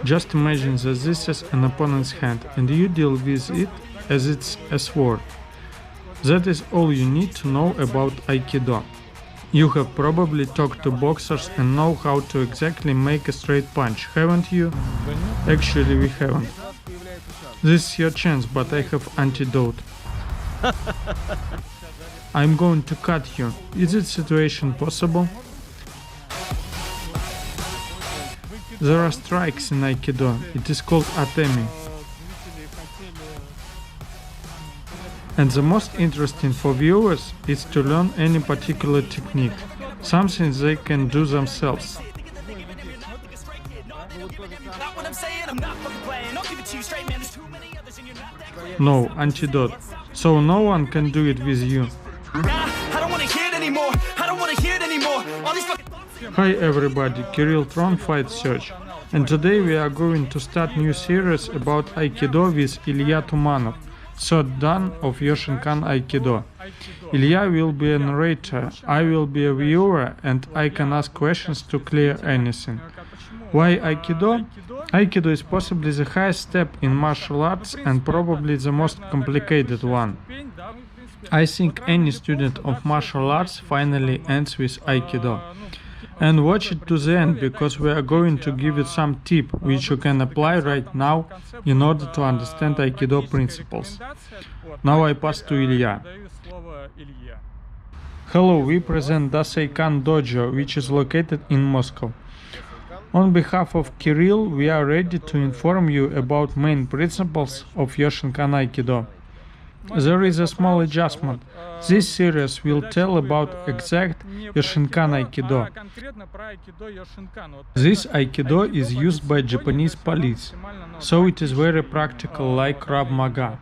Just imagine that this is an opponent's hand and you deal with it as it's a sword. That is all you need to know about Aikido. You have probably talked to boxers and know how to exactly make a straight punch, haven't you? Actually, we haven't. This is your chance, but I have antidote. I'm going to cut you. Is this situation possible? There are strikes in Aikido. It is called atemi. And the most interesting for viewers is to learn any particular technique, something they can do themselves. No, antidote. So no one can do it with you. Hi everybody, Kirill Tron Fight Search. And today we are going to start new series about Aikido with Ilya Tumanov, third dan of Yoshinkan Aikido. Ilya will be a narrator, I will be a viewer, and I can ask questions to clear anything. Why Aikido? Aikido is possibly the highest step in martial arts and probably the most complicated one. I think any student of martial arts finally ends with Aikido. And watch it to the end, because we are going to give you some tip which you can apply right now in order to understand Aikido principles. Now I pass to Ilya. Hello, we present Daseikan Dojo, which is located in Moscow. On behalf of Kirill, we are ready to inform you about main principles of Yoshinkan Aikido. There is a small adjustment. This series will tell about exact Yoshinkan Aikido. This Aikido is used by Japanese police, so it is very practical like Krav Maga.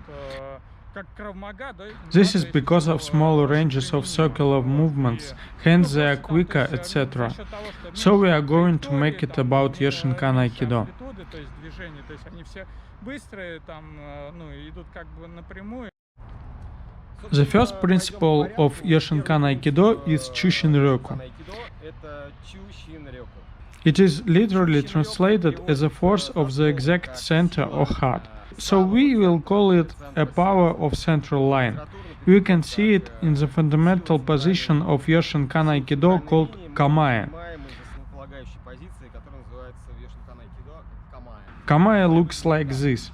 This is because of smaller ranges of circular movements, hands they are quicker, etc. So we are going to make it about Yoshinkan Aikido. The first principle of Yoshinkan Aikido is Chushin-ryoku. It is literally translated as a force of the exact center or heart. So we will call it a power of central line. You can see it in the fundamental position of Yoshinkan Aikido called Kamae. Kamae looks like this.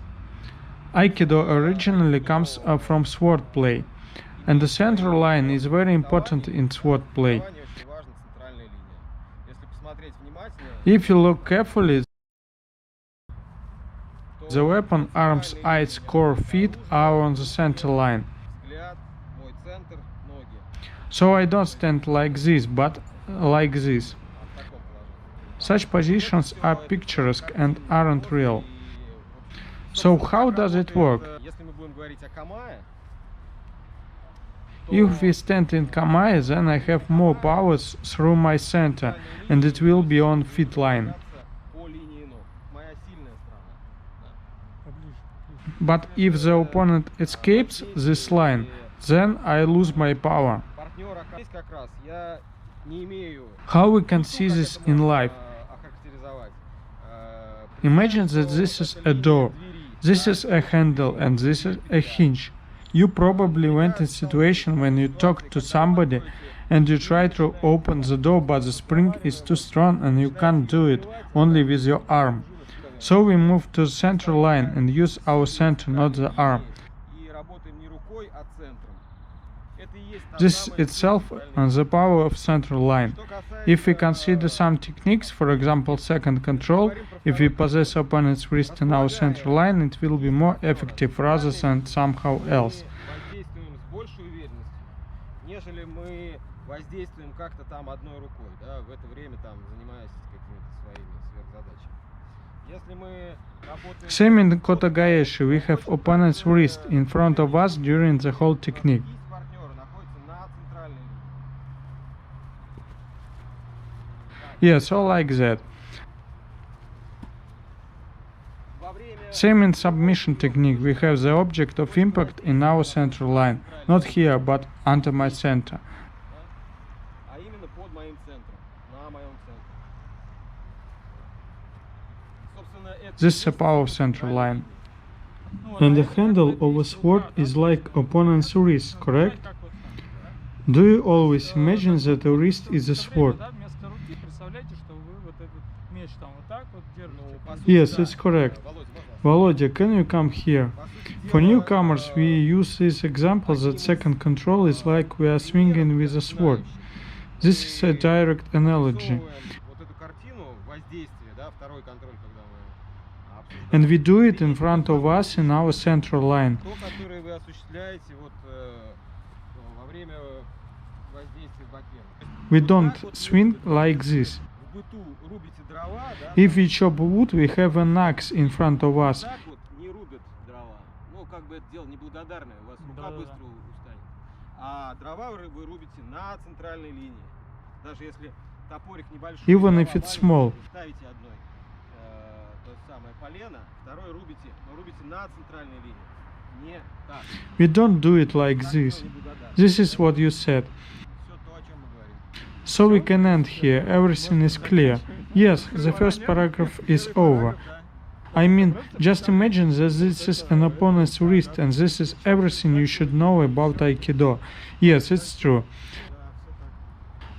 Aikido originally comes from sword play, and the central line is very important in sword play. If you look carefully, the weapon, arms, eyes, core, feet are on the center line. So I don't stand like this, but like this. Such positions are picturesque and aren't real. So how does it work? If we stand in Kamae, then I have more powers through my center, and it will be on feet line. But if the opponent escapes this line, then I lose my power. How we can see this in life? Imagine that this is a door, this is a handle, and this is a hinge. You probably went in a situation when you talked to somebody and you try to open the door, but the spring is too strong and you can't do it only with your arm. So we move to the central line and use our center, not the arm. This itself is the power of central line. If we consider some techniques, for example second control, if we possess opponent's wrist in our central line, it will be more effective rather than somehow else. Same in Kotagaeshi, we have opponent's wrist in front of us during the whole technique. Yes, all like that. Same in submission technique, we have the object of impact in our central line, not here, but under my center. This is a power central line. And the handle of a sword is like opponent's wrist, correct? Do you always imagine that the wrist is a sword? Yes, it's correct. Volodya, can you come here? For newcomers, we use this example that second control is like we are swinging with a sword. This is a direct analogy. And we do it in front of us in our central line. We don't swing like this. If we chop wood, we have an axe in front of us. Even if it's small. We don't do it like this. This is what you said. So we can end here, everything is clear. Yes, the first paragraph is over. I mean, just imagine that this is an opponent's wrist and this is everything you should know about Aikido. Yes, it's true.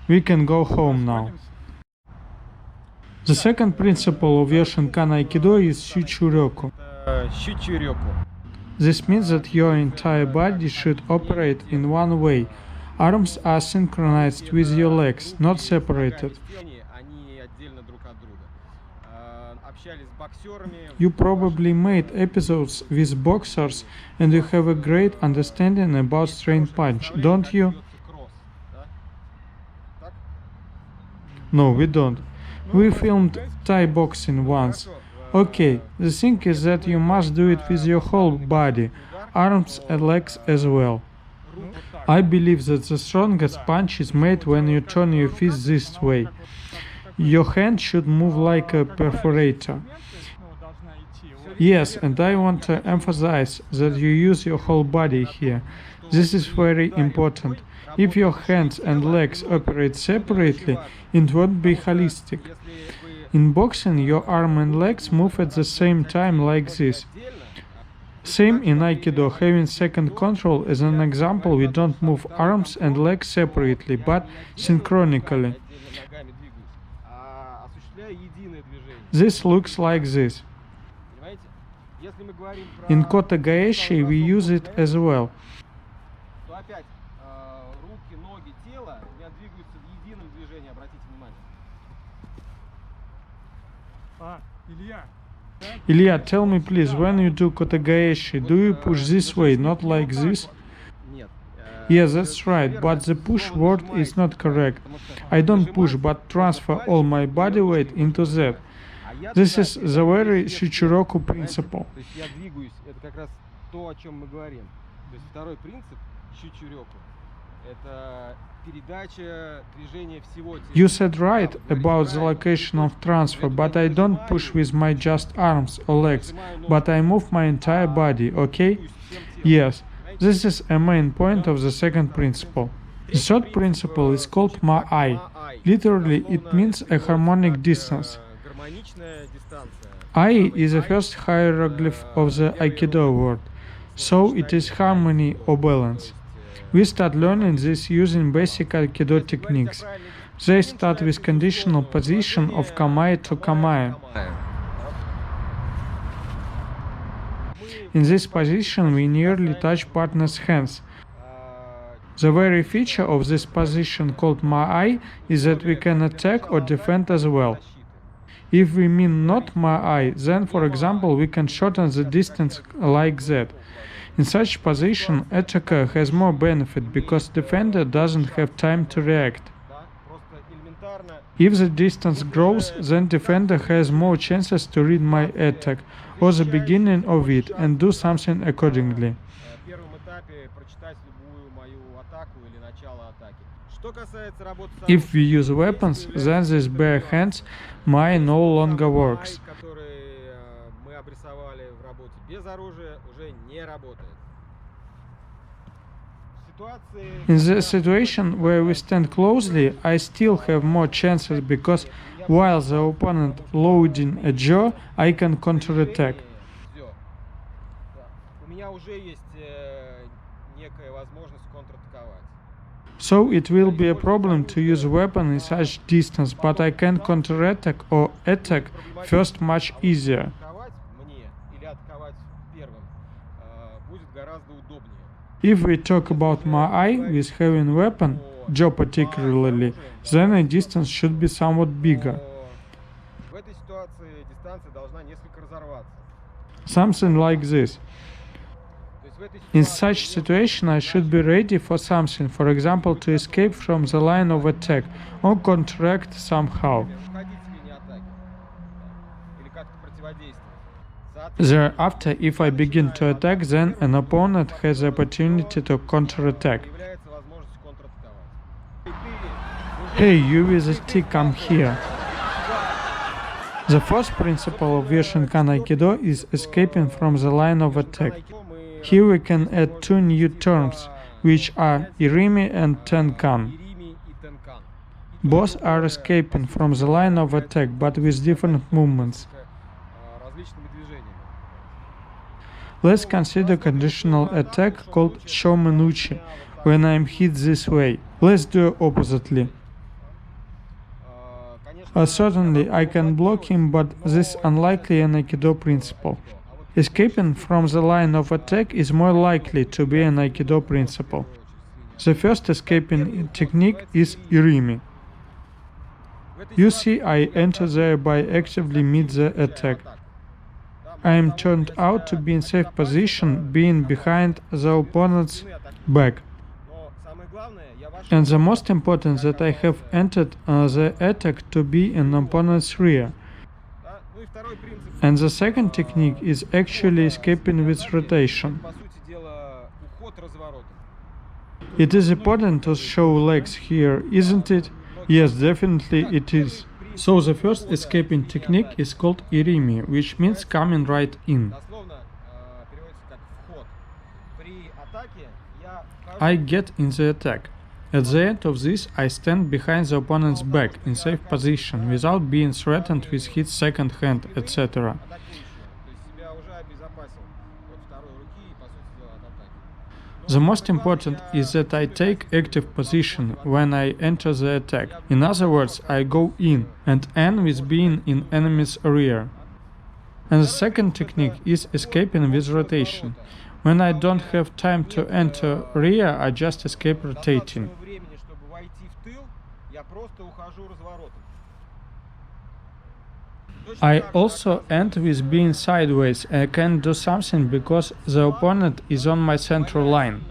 We can go home now. The second principle of Yoshinkan Aikido is Shuchuryoku. This means that your entire body should operate in one way. Arms are synchronized with your legs, not separated. You probably made episodes with boxers and you have a great understanding about straight punch, don't you? No, we don't. We filmed Thai boxing once. Okay, the thing is that you must do it with your whole body, arms and legs as well. I believe that the strongest punch is made when you turn your fist this way. Your hand should move like a perforator. Yes, and I want to emphasize that you use your whole body here. This is very important. If your hands and legs operate separately, it won't be holistic. In boxing, your arm and legs move at the same time like this. Same in Aikido, having second control as an example, we don't move arms and legs separately, but synchronically. This looks like this. In Kota Gaeshi we use it as well. Ilya, tell me please, when you do Kota Gaeshi, do you push this way, not like this? Yes, that's right, but the push word is not correct. I don't push, but transfer all my body weight into that. This is the very Shichiroku principle. You said right about the location of transfer, but I don't push with my just arms or legs, but I move my entire body, okay? Yes, this is a main point of the second principle. The third principle is called Ma'ai. Literally, it means a harmonic distance. Ai is the first hieroglyph of the Aikido word, so it is harmony or balance. We start learning this using basic Aikido techniques. They start with conditional position of kamae to kamae. In this position we nearly touch partner's hands. The very feature of this position called Ma'ai is that we can attack or defend as well. If we mean not Ma'ai, then for example we can shorten the distance like that. In such position, attacker has more benefit because defender doesn't have time to react. If the distance grows, then defender has more chances to read my attack or the beginning of it and do something accordingly. If we use weapons, then this bare hands Mai no longer works. In the situation where we stand closely, I still have more chances because while the opponent loading a jaw, I can counterattack. So it will be a problem to use weapon in such distance, but I can counterattack or attack first much easier. If we talk about Muay with having weapon, jaw particularly, then a distance should be somewhat bigger. Something like this. In such situation I should be ready for something, for example to escape from the line of attack or counteract somehow. Thereafter, if I begin to attack, then an opponent has the opportunity to counterattack. Hey, you with a stick, come here. The first principle of Yoshinkan Aikido is escaping from the line of attack. Here we can add two new terms, which are irimi and tenkan. Both are escaping from the line of attack, but with different movements. Let's consider conditional attack called shomenuchi, when I am hit this way. Let's do oppositely. Certainly I can block him, but this is unlikely an Aikido principle. Escaping from the line of attack is more likely to be an Aikido principle. The first escaping technique is irimi. You see, I enter there by actively meet the attack. I am turned out to be in safe position, being behind the opponent's back. And the most important that I have entered the attack to be in opponent's rear. And the second technique is actually escaping with rotation. It is important to show legs here, isn't it? Yes, definitely it is. So the first escaping technique is called irimi, which means coming right in. I get in the attack. At the end of this, I stand behind the opponent's back in safe position, without being threatened with his second hand, etc. The most important is that I take active position when I enter the attack. In other words, I go in and end with being in enemy's rear. And the second technique is escaping with rotation. When I don't have time to enter rear, I just escape rotating. I also end with being sideways. I can do something because the opponent is on my central line.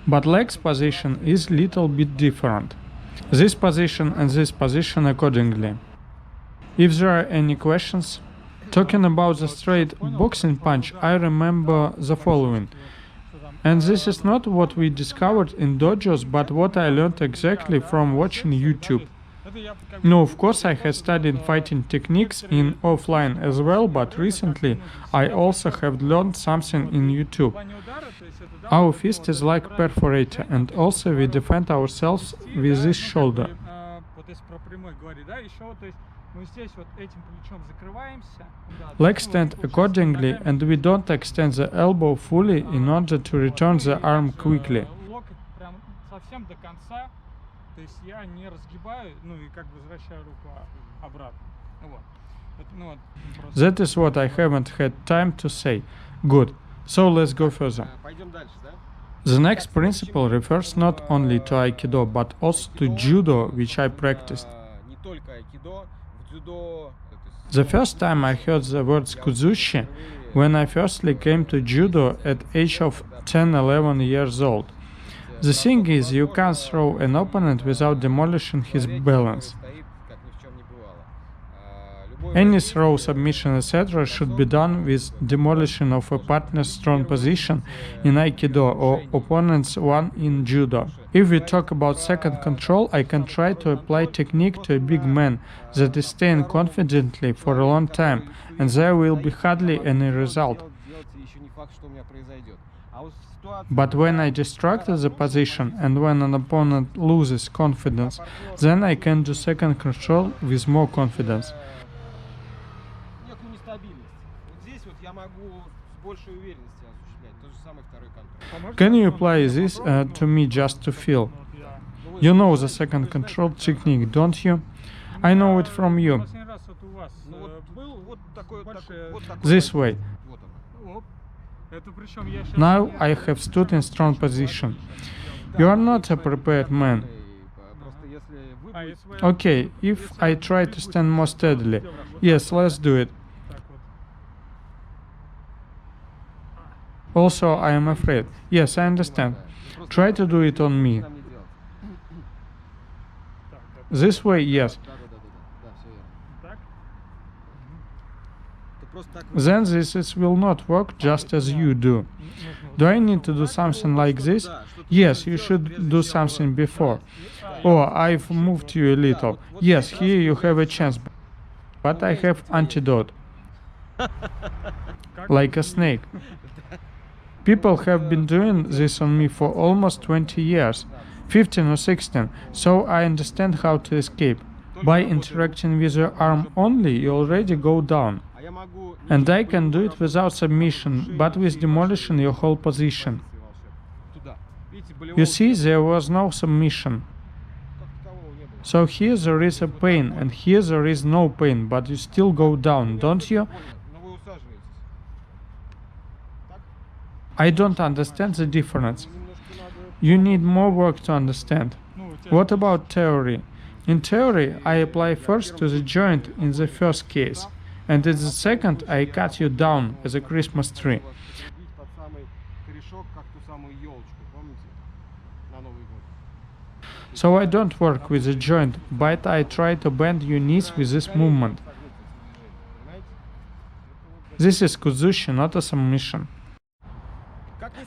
But legs position is little bit different. This position and this position accordingly. If there are any questions, talking about the straight boxing punch, I remember the following. And this is not what we discovered in dojos, but what I learned exactly from watching YouTube. No, of course I had studied fighting techniques in offline as well, but recently I also have learned something in YouTube. Our fist is like perforator, and also we defend ourselves with this shoulder. Legs stand accordingly, and we don't extend the elbow fully in order to return the arm quickly. That is what I haven't had time to say. Good. So let's go further. The next principle refers not only to Aikido, but also to Judo, which I practiced. The first time I heard the words kuzushi when I firstly came to Judo at age of 10-11 years old. The thing is, you can't throw an opponent without demolishing his balance. Any throw, submission, etc. should be done with demolition of a partner's strong position in Aikido or opponent's one in Judo. If we talk about second control, I can try to apply technique to a big man that is staying confidently for a long time, and there will be hardly any result. But when I distract the position and when an opponent loses confidence, then I can do second control with more confidence. Can you apply this to me just to feel? You know the second control technique, don't you? I know it from you. This way. Now I have stood in strong position. You are not a prepared man. Okay, if I try to stand more steadily. Yes, let's do it. Also, I am afraid. Yes, I understand. Try to do it on me. This way, yes. Then this will not work just as you do. Do I need to do something like this? Yes, you should do something before. Oh, I've moved you a little. Yes, here you have a chance, but I have antidote. Like a snake. People have been doing this on me for almost 20 years, 15 or 16, so I understand how to escape. By interacting with your arm only, you already go down. And I can do it without submission, but with demolishing your whole position. You see, there was no submission. So here there is a pain, and here there is no pain, but you still go down, don't you? I don't understand the difference. You need more work to understand. What about theory? In theory, I apply first to the joint in the first case, and in the second I cut you down as a Christmas tree. So I don't work with the joint, but I try to bend your knees with this movement. This is kuzushi, not a submission.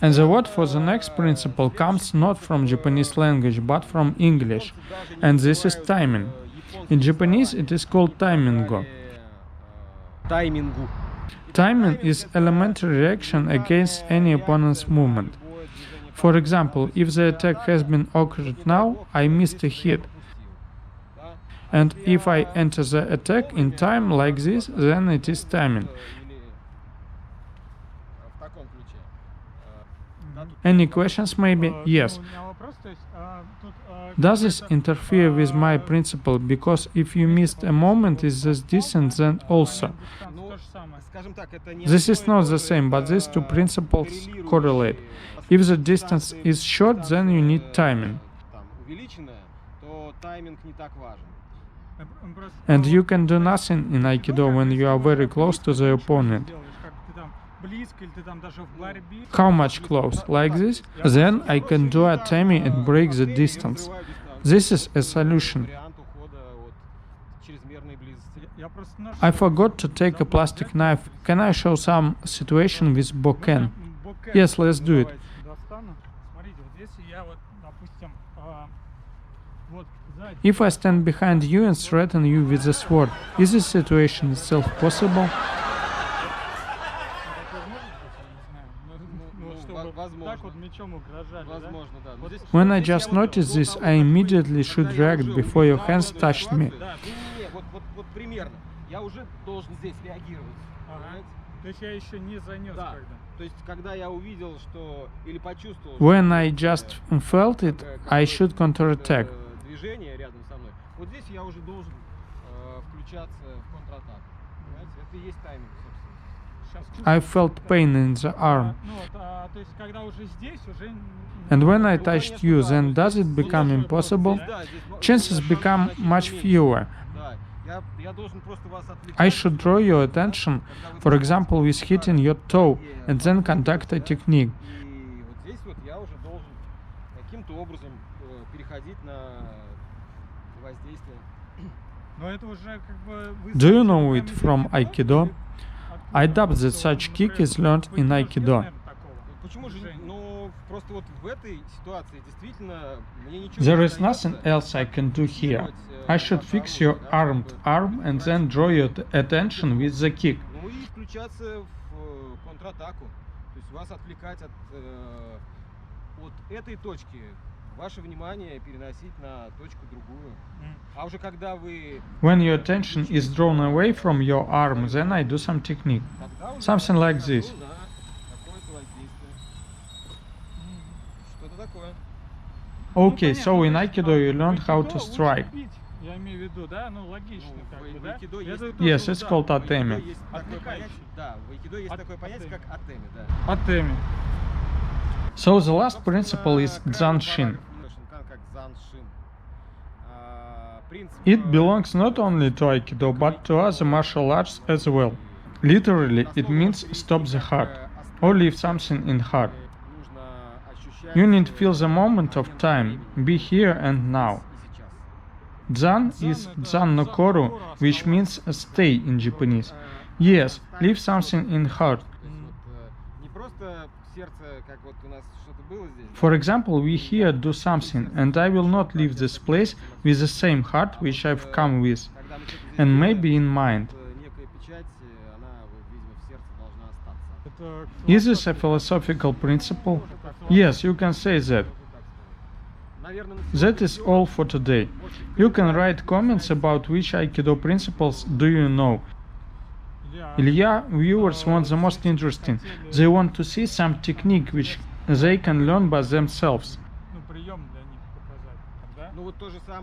And the word for the next principle comes not from Japanese language, but from English, and this is timing. In Japanese it is called timingo. Timing is elementary reaction against any opponent's movement. For example, if the attack has been occurred now, I missed a hit. And if I enter the attack in time like this, then it is timing. Any questions maybe? Yes. Does this interfere with my principle? Because if you missed a moment is this distance, then also. This is not the same, but these two principles correlate. If the distance is short, then you need timing. And you can do nothing in Aikido when you are very close to the opponent. How much close? Like this? Then I can do a tammy and break the distance. This is a solution. I forgot to take a plastic knife. Can I show some situation with bokken? Yes, let's do it. If I stand behind you and threaten you with the sword, is this situation itself possible? When I just noticed this, I immediately should react before your hands touched me. When I just felt it, I should counterattack. I felt pain in the arm. And when I touched you, then does it become impossible? Chances become much fewer. I should draw your attention, for example, with hitting your toe, and then conduct a technique. Do you know it from Aikido? I doubt that such kick is learned in Aikido. There is nothing else I can do here. I should fix your armed arm and then draw your attention with the kick. When your attention is drawn away from your arm, then I do some technique. Something like this. Okay, so in Aikido you learned how to strike. Yes, it's called atemi. So the last principle is Zanshin. It belongs not only to Aikido, but to other martial arts as well. Literally, it means stop the heart, or leave something in heart. You need to feel the moment of time, be here and now. Zan is Zan no Koru, which means stay in Japanese. Yes, leave something in heart. For example, we here do something, and I will not leave this place with the same heart which I've come with, and maybe in mind. Is this a philosophical principle? Yes, you can say that. That is all for today. You can write comments about which Aikido principles do you know. Ilya, viewers want the most interesting. They want to see some technique which they can learn by themselves.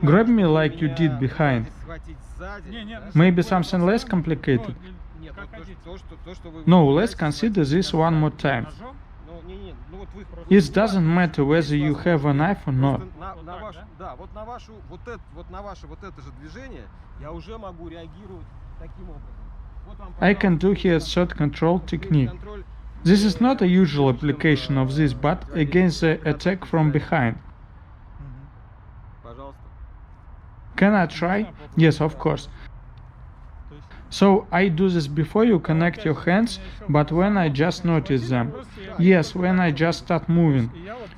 Grab me like you did behind. Maybe something less complicated. No, let's consider this one more time. It doesn't matter whether you have a knife or not. I can do here third control technique. This is not a usual application of this, but against the attack from behind. Can I try? Yes, of course. So I do this before you connect your hands, but when I just notice them. Yes, when I just start moving.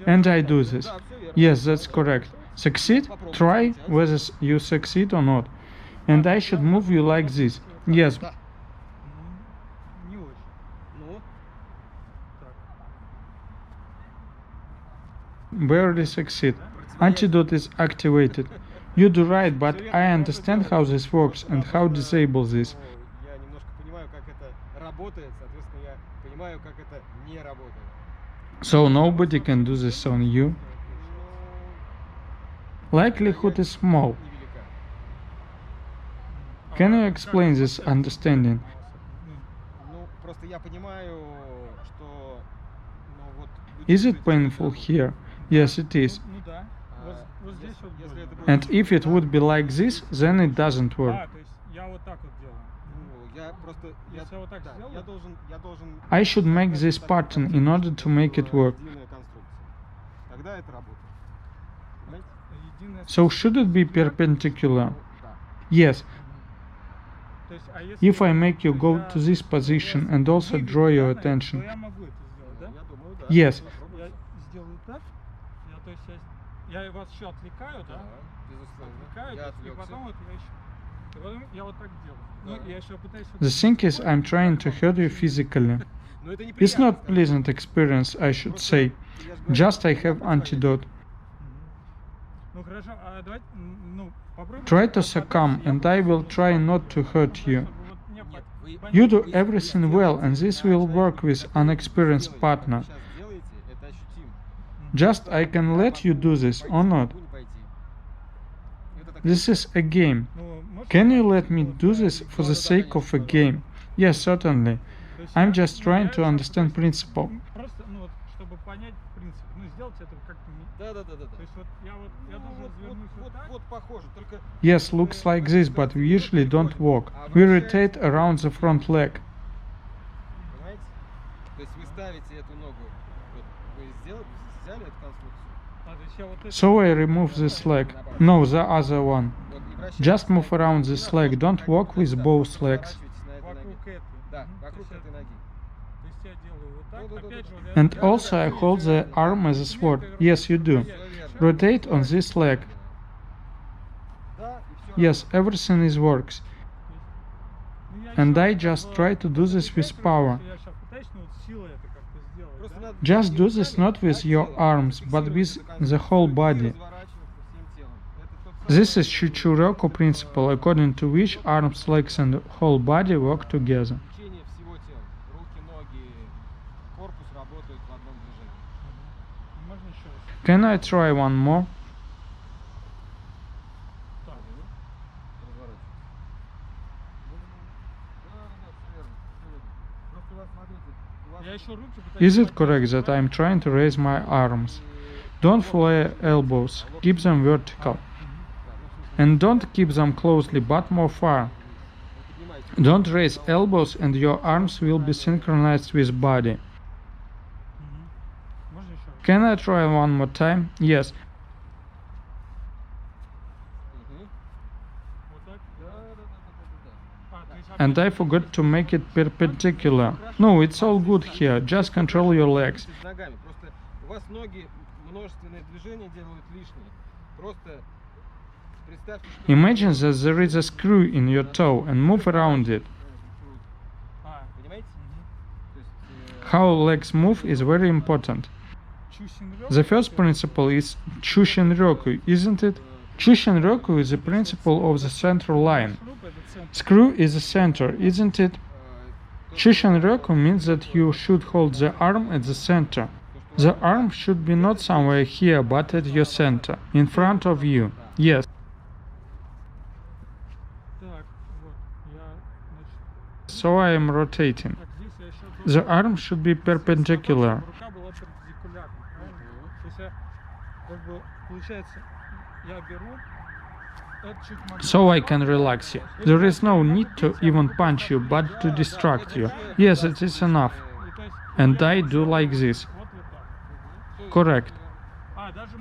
And I do this. Yes, that's correct. Succeed? Try whether you succeed or not. And I should move you like this. Yes. Barely succeed. Antidote is activated. You do right, but I understand how this works and how to disable this. So nobody can do this on you? Likelihood is small. Can you explain this understanding? Is it painful here? Yes, it is. And if it would be like this, then it doesn't work. I should make this pattern in order to make it work. So should it be perpendicular? Yes. If I make you go to this position and also draw your attention. Yes. The thing is, I'm trying to hurt you physically. It's not pleasant experience, I should say. Just I have antidote. Try to succumb, and I will try not to hurt you. You do everything well, and this will work with unexperienced partner. Just I can let you do this or not. This is a game. Can you let me do this for the sake of a game? Yes, certainly. I'm just trying to understand principle. Yes, looks like this, but we usually don't walk. We rotate around the front leg. So I remove this leg. No, the other one. Just move around this leg, don't walk with both legs. And also I hold the arm as a sword. Yes, you do. Rotate on this leg. Yes, everything is works. And I just try to do this with power. Just do this not with your arms, but with the whole body. This is Shichuroku principle, according to which arms, legs and whole body work together. Can I try one more? Is it correct that I am trying to raise my arms? Don't flare elbows, keep them vertical. And don't keep them closely, but more far. Don't raise elbows and your arms will be synchronized with body. Can I try one more time? Yes. And I forgot to make it perpendicular. No, it's all good here, just control your legs. Imagine that there is a screw in your toe and move around it. How legs move is very important. The first principle is Chushinroku, isn't it? Chushinroku is the principle of the central line. Screw is the center, isn't it? Chushinroku means that you should hold the arm at the center. The arm should be not somewhere here, but at your center, in front of you. Yes. So I am rotating. The arm should be perpendicular. So I can relax you. There is no need to even punch you, but to distract you. Yes, it is enough. And I do like this. Correct.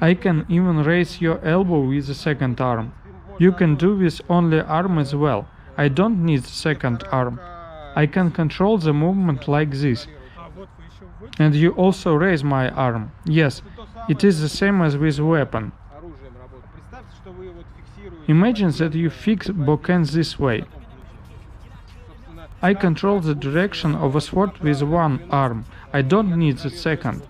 I can even raise your elbow with the second arm. You can do with only arm as well. I don't need the second arm. I can control the movement like this. And you also raise my arm. Yes, it is the same as with weapon. Imagine that you fix bokken this way. I control the direction of a sword with one arm. I don't need the second.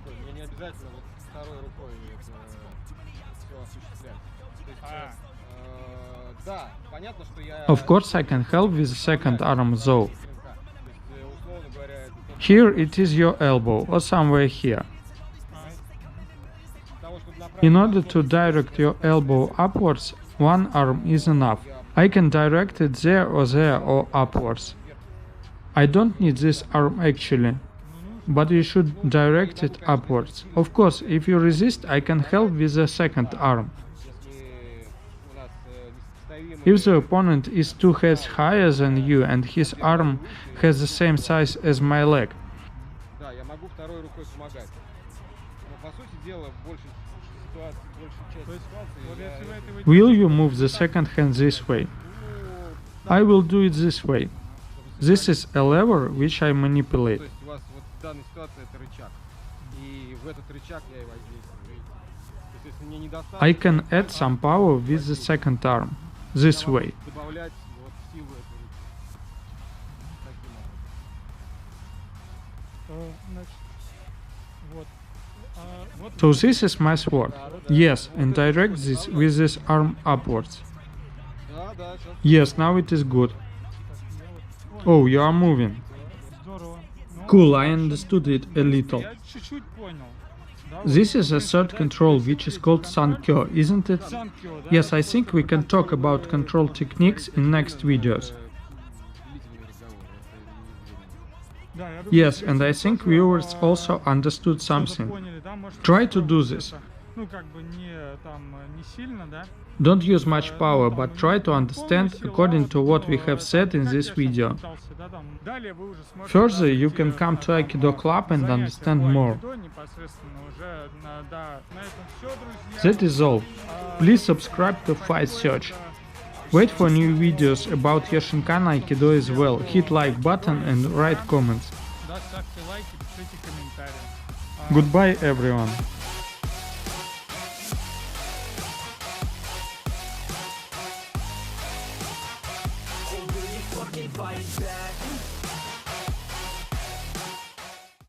Of course I can help with the second arm though. Here it is your elbow, or somewhere here. In order to direct your elbow upwards, one arm is enough. I can direct it there or upwards. I don't need this arm actually, but you should direct it upwards. Of course, if you resist, I can help with the second arm. If the opponent is 2 heads higher than you and his arm has the same size as my leg, will you move the second hand this way? I will do it this way. This is a lever which I manipulate. I can add some power with the second arm, this way. So this is my sword. Yes, and direct this with this arm upwards. Yes, now it is good. Oh, you are moving. Cool, I understood it a little. This is a third control, which is called Sankyou, isn't it? Yes, I think we can talk about control techniques in next videos. Yes, and I think viewers also understood something. Try to do this. Don't use much power, but try to understand according to what we have said in this video. Further, you can come to Aikido Club and understand more. That is all. Please subscribe to Fight Search. Wait for new videos about Yoshinkan Aikido as well. Hit like button and write comments. Goodbye everyone.